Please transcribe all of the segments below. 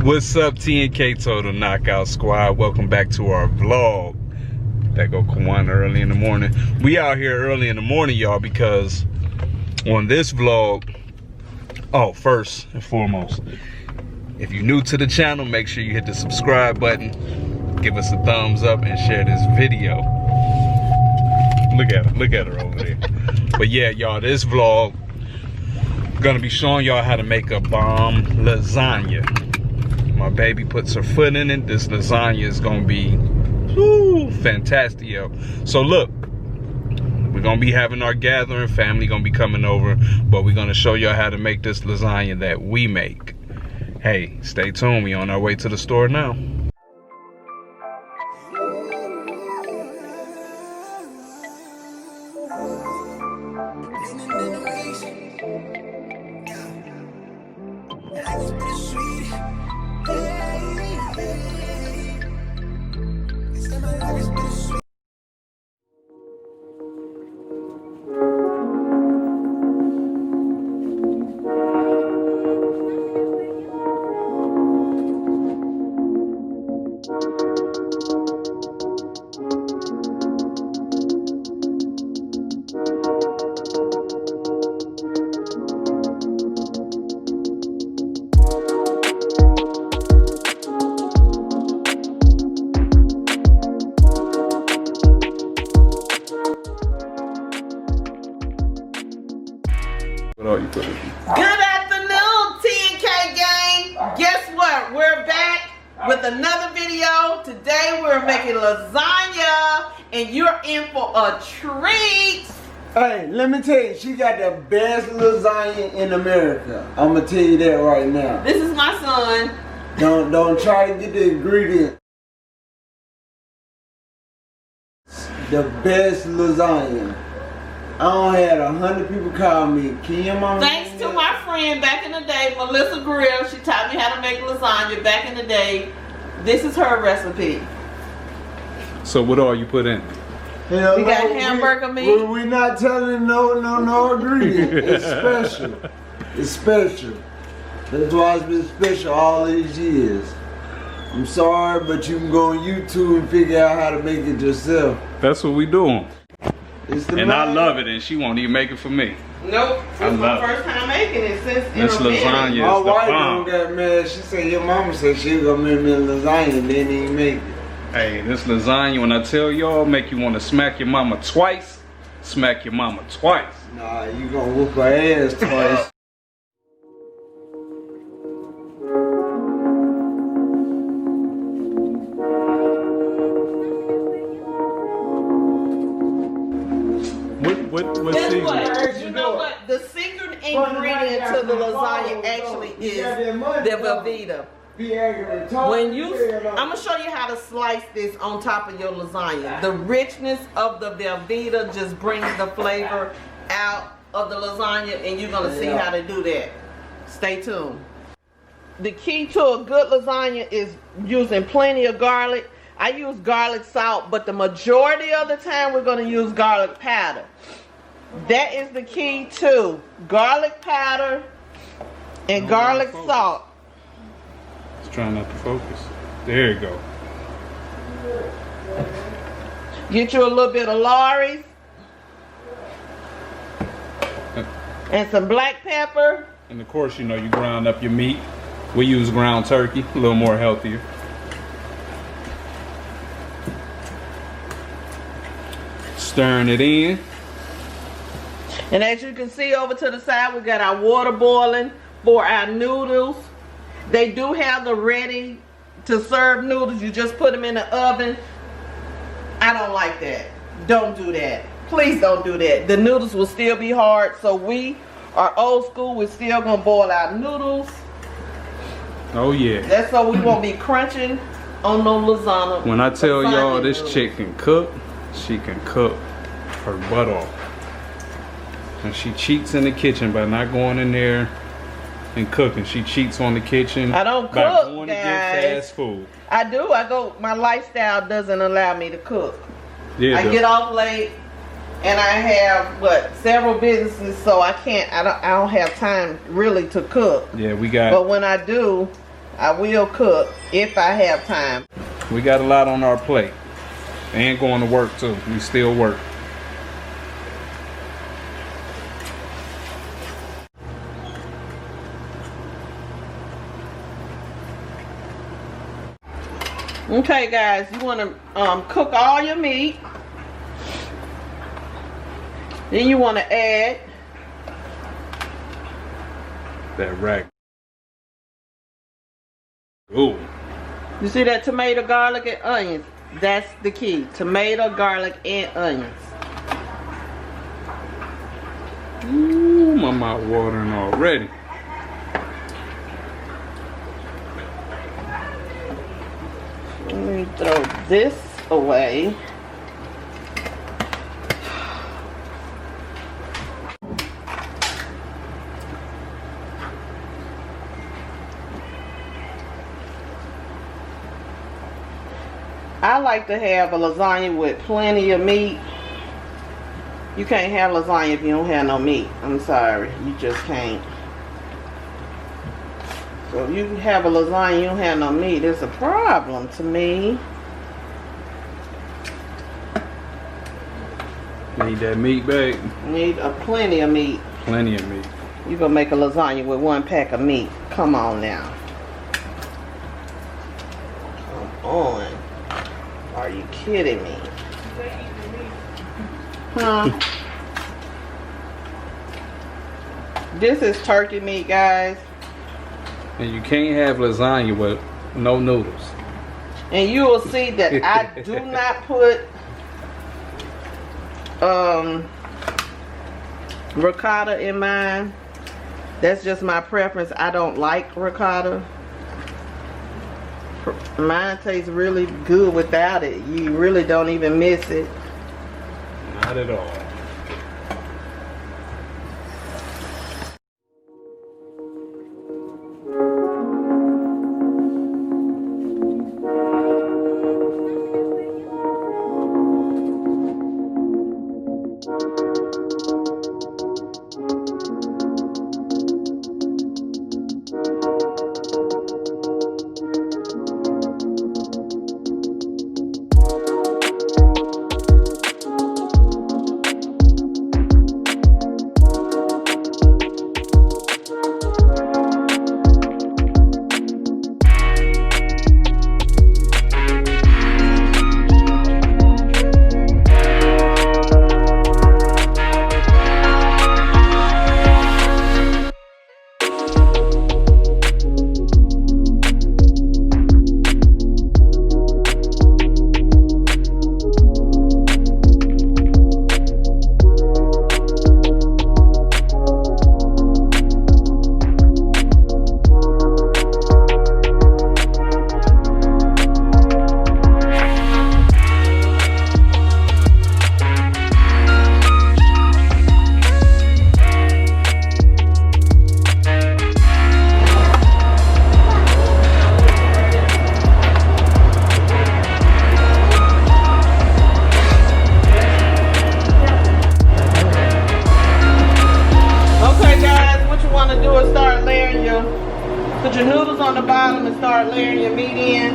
What's up, T and K Total Knockout Squad? Welcome back to our vlog. That go Kwan early in the morning. We out here early in the morning, y'all, because on this vlog, first and foremost, if you're new to the channel, make sure you hit the subscribe button, give us a thumbs up, and share this video. Look at her over there. But yeah, y'all, this vlog gonna be showing y'all how to make a bomb lasagna. My baby puts her foot in it. This lasagna is gonna be fantastic, yo. So look, we're gonna be having our gathering, family gonna be coming over, but we're gonna show y'all how to make this lasagna that we make. Hey, stay tuned, we on our way to the store now. Good afternoon, T&K gang. Guess what? We're back with another video. Today we're making lasagna and you're in for a treat. Hey, let me tell you, she got the best lasagna in America. I'm gonna tell you that right now. This is my son. Don't try to get the ingredients. The best lasagna. I don't had 100 people call me. Can your mama? Thanks to my friend back in the day, Melissa Grill. She taught me how to make lasagna back in the day. This is her recipe. So what all you put in? Hell We no, got hamburger meat. We're not telling no ingredient. It's special. It's special. That's why it's been special all these years. I'm sorry, but you can go on YouTube and figure out how to make it yourself. That's what we doing. And I man. love it, and she won't even make it for me. Nope. This is my first time making it since This lasagna My is the wife bomb. got mad. She said your mama said she was gonna make me a lasagna and then didn't make it. Hey, this lasagna, when I tell y'all, make you want to smack your mama twice, smack your mama twice. Nah, you gonna whoop her ass twice. What Guess season? what? You know what? The secret ingredient to the lasagna actually is the Velveeta. I'm gonna show you how to slice this on top of your lasagna. The richness of the Velveeta just brings the flavor out of the lasagna, and you're gonna see how to do that. Stay tuned. The key to a good lasagna is using plenty of garlic. I use garlic salt, but the majority of the time we're gonna use garlic powder. That is the key to garlic powder and garlic salt. Just trying not to focus. There you go. Get you a little bit of Lawry's and some black pepper. And of course, you know, you ground up your meat. We use ground turkey, a little more healthier. Stirring it in. And as you can see over to the side, we got our water boiling for our noodles. They do have the ready to serve noodles. You just put them in the oven. I don't like that. Don't do that. Please don't do that. The noodles will still be hard. So we are old school. We're still going to boil our noodles. Oh yeah. That's so we won't be crunching on no lasagna. When I tell y'all this noodles. chick can cook, she can cook her butt off. And she cheats in the kitchen by not going in there and cooking. She cheats on the kitchen. I don't by cook, going guys. to get fast food. I do. My lifestyle doesn't allow me to cook. Yeah, I get off late and I have several businesses, so I don't have time really to cook. Yeah, we got. But when I do, I will cook if I have time. We got a lot on our plate. And going to work too. We still work. Okay guys, you want to cook all your meat. Then you want to add that rack. Ooh. You see that tomato, garlic, and onions? That's the key. Tomato, garlic, and onions. Ooh, my mouth watering already. Let me throw this away. I like to have a lasagna with plenty of meat. You can't have lasagna if you don't have no meat. I'm sorry, you just can't. So if you have a lasagna, you don't have no meat, it's a problem to me. Need that meat, babe? Need plenty of meat. Plenty of meat. You gonna make a lasagna with 1 pack of meat. Come on now. Come on. Are you kidding me? Huh? This is turkey meat, guys. And you can't have lasagna with no noodles. And you will see that I do not put ricotta in mine. That's just my preference. I don't like ricotta. Mine tastes really good without it. You really don't even miss it. Not at all. Put your noodles on the bottom and start layering your meat in.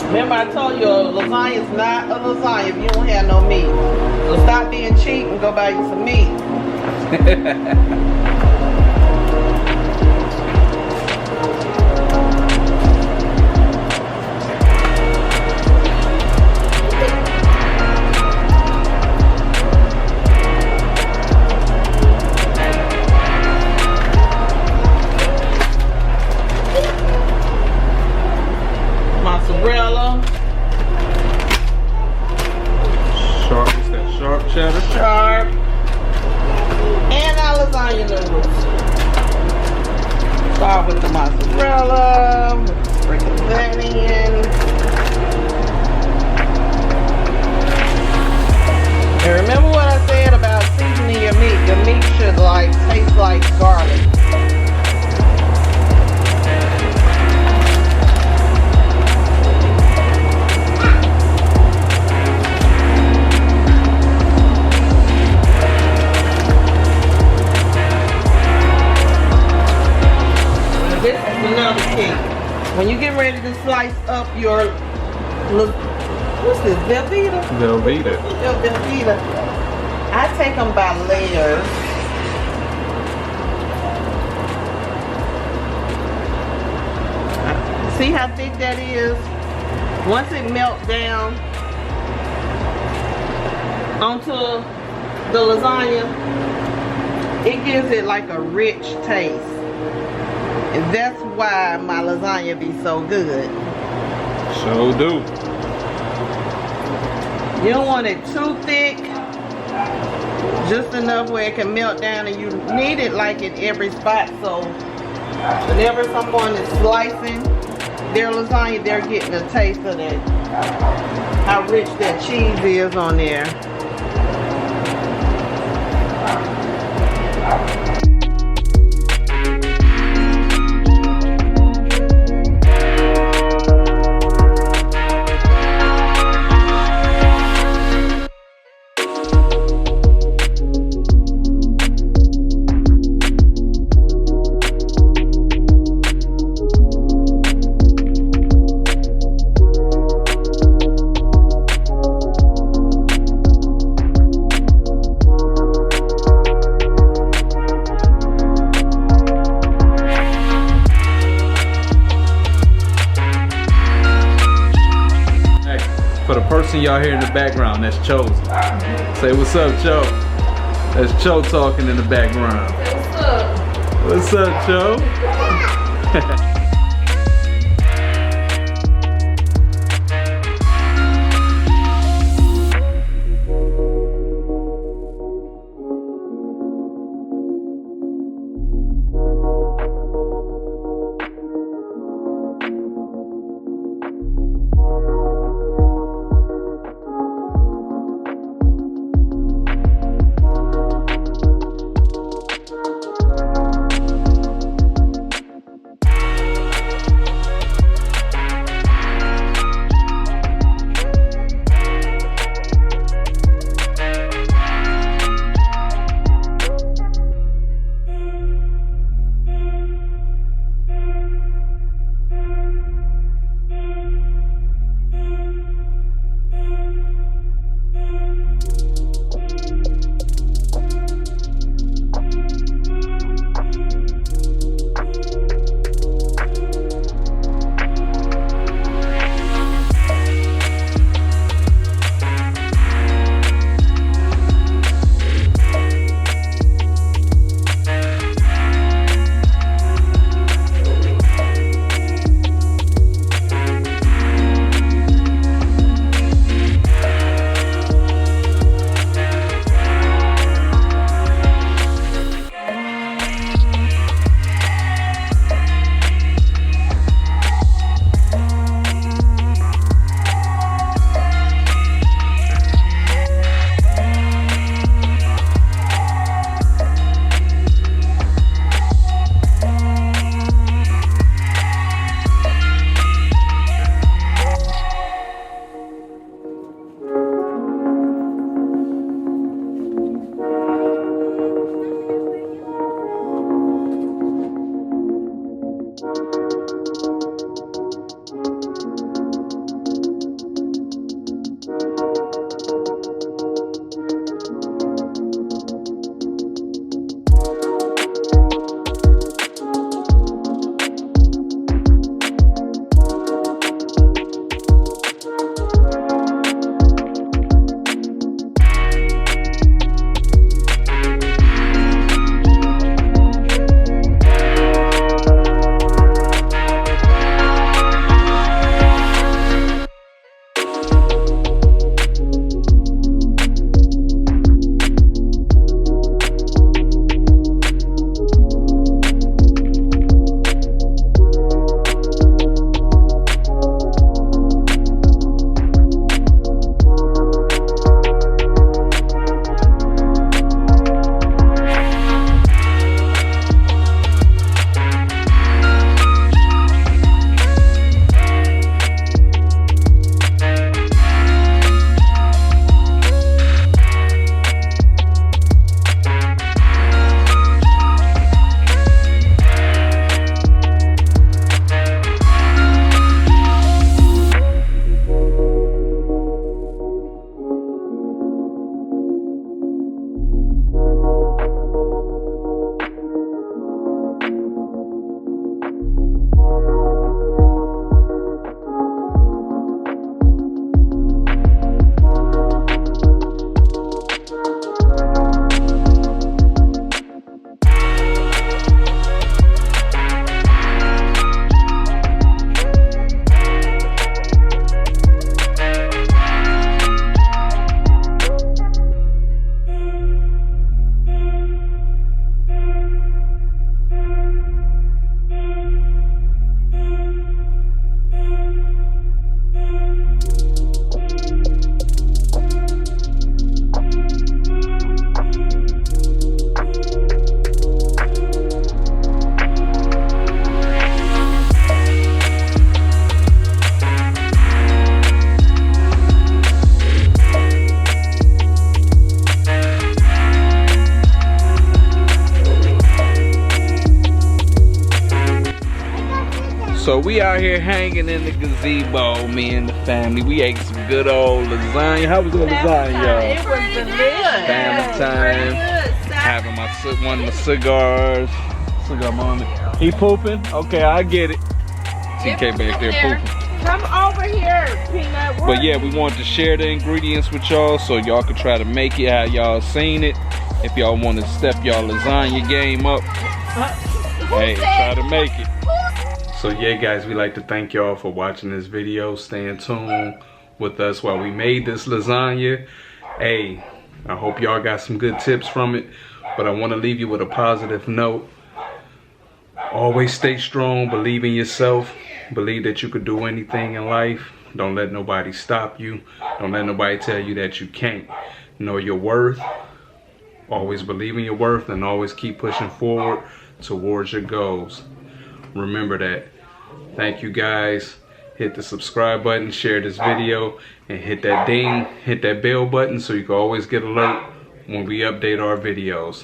Remember I told you lasagna is not a lasagna if you don't have no meat. So stop being cheap and go buy you some meat. Mozzarella. Sharp, it's that sharp cheddar. Sharp. And our lasagna noodles. Start with the mozzarella. Sprinkle that in. And remember what I said about seasoning your meat. Your meat should taste like garlic. This is another key. When you get ready to slice up your, what's this, Velveeta? Velveeta. Velveeta. I take them by layers. See how thick that is? Once it melts down onto the lasagna, it gives it like a rich taste. And that's why my lasagna be so good. So do. You don't want it too thick, just enough where it can melt down, and you need it like in every spot, so whenever someone is slicing their lasagna, they're getting a taste of that, how rich that cheese is on there. For the person y'all hear in the background, that's Chosen. Say what's up, Cho. That's Cho talking in the background. What's up, Cho? So we out here hanging in the gazebo, me and the family. We ate some good old lasagna. How was the lasagna, y'all? It was delicious. Family time. Having one of my cigars. Cigar moment. He pooping? Okay, I get it. TK back there pooping. Come over here, Peanut. But yeah, we wanted to share the ingredients with y'all so y'all could try to make it how y'all seen it. If y'all want to step y'all lasagna game up, hey, try to make it. So yeah, guys, we like to thank y'all for watching this video. Staying tuned with us while we made this lasagna. Hey, I hope y'all got some good tips from it. But I want to leave you with a positive note. Always stay strong, believe in yourself, believe that you could do anything in life. Don't let nobody stop you. Don't let nobody tell you that you can't. Know your worth. Always believe in your worth and always keep pushing forward towards your goals. Remember that. Thank you guys. Hit the subscribe button, share this video, and hit that ding, hit that bell button so you can always get alert when we update our videos.